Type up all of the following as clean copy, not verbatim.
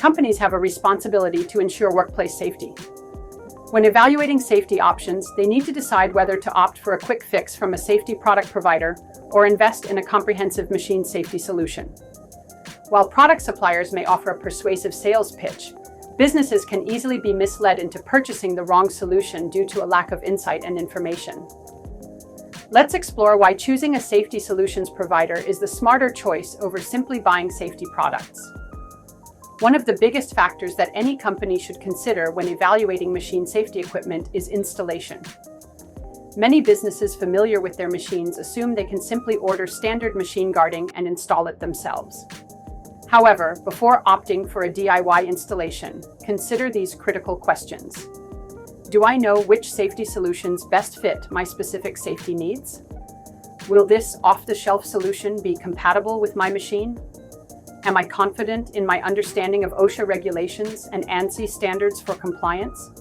Companies have a responsibility to ensure workplace safety. When evaluating safety options, they need to decide whether to opt for a quick fix from a safety product provider or invest in a comprehensive machine safety solution. While product suppliers may offer a persuasive sales pitch, businesses can easily be misled into purchasing the wrong solution due to a lack of insight and information. Let's explore why choosing a safety solutions provider is the smarter choice over simply buying safety products. One of the biggest factors that any company should consider when evaluating machine safety equipment is installation. Many businesses familiar with their machines assume they can simply order standard machine guarding and install it themselves. However, before opting for a DIY installation, consider these critical questions. Do I know which safety solutions best fit my specific safety needs? Will this off-the-shelf solution be compatible with my machine? Am I confident in my understanding of OSHA regulations and ANSI standards for compliance?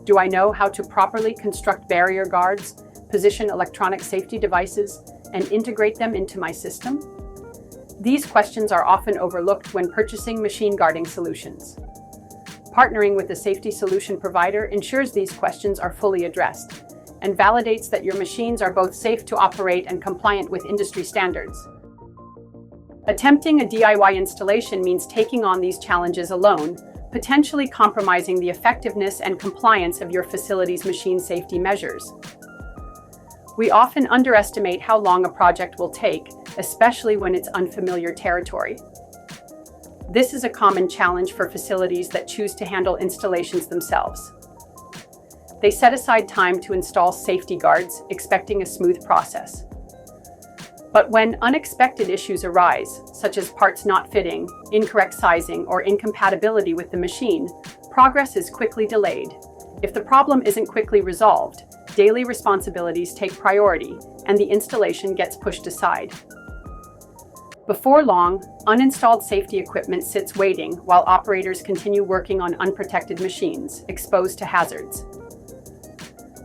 Do I know how to properly construct barrier guards, position electronic safety devices, and integrate them into my system? These questions are often overlooked when purchasing machine guarding solutions. Partnering with a safety solution provider ensures these questions are fully addressed and validates that your machines are both safe to operate and compliant with industry standards. Attempting a DIY installation means taking on these challenges alone, potentially compromising the effectiveness and compliance of your facility's machine safety measures. We often underestimate how long a project will take, especially when it's unfamiliar territory. This is a common challenge for facilities that choose to handle installations themselves. They set aside time to install safety guards, expecting a smooth process. But when unexpected issues arise, such as parts not fitting, incorrect sizing, or incompatibility with the machine, progress is quickly delayed. If the problem isn't quickly resolved, daily responsibilities take priority, and the installation gets pushed aside. Before long, uninstalled safety equipment sits waiting while operators continue working on unprotected machines, exposed to hazards.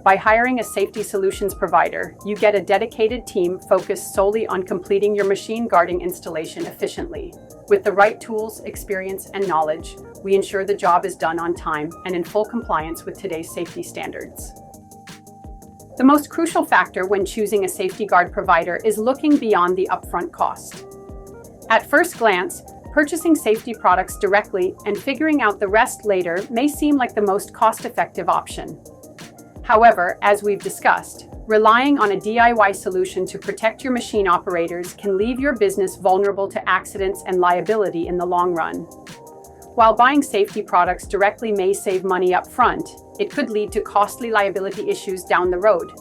By hiring a safety solutions provider, you get a dedicated team focused solely on completing your machine guarding installation efficiently. With the right tools, experience, and knowledge, we ensure the job is done on time and in full compliance with today's safety standards. The most crucial factor when choosing a safety guard provider is looking beyond the upfront cost. At first glance, purchasing safety products directly and figuring out the rest later may seem like the most cost-effective option. However, as we've discussed, relying on a DIY solution to protect your machine operators can leave your business vulnerable to accidents and liability in the long run. While buying safety products directly may save money up front, it could lead to costly liability issues down the road.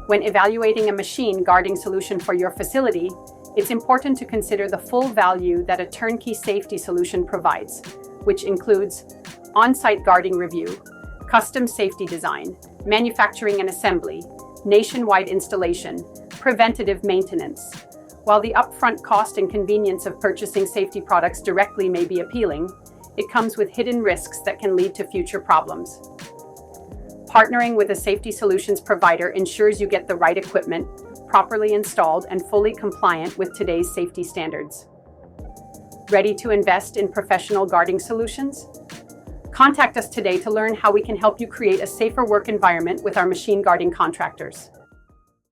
When evaluating a machine guarding solution for your facility, it's important to consider the full value that a turnkey safety solution provides, which includes on-site guarding review, custom safety design, manufacturing and assembly, nationwide installation, preventative maintenance. While the upfront cost and convenience of purchasing safety products directly may be appealing, it comes with hidden risks that can lead to future problems. Partnering with a safety solutions provider ensures you get the right equipment, properly installed and fully compliant with today's safety standards. Ready to invest in professional guarding solutions? Contact us today to learn how we can help you create a safer work environment with our machine guarding contractors.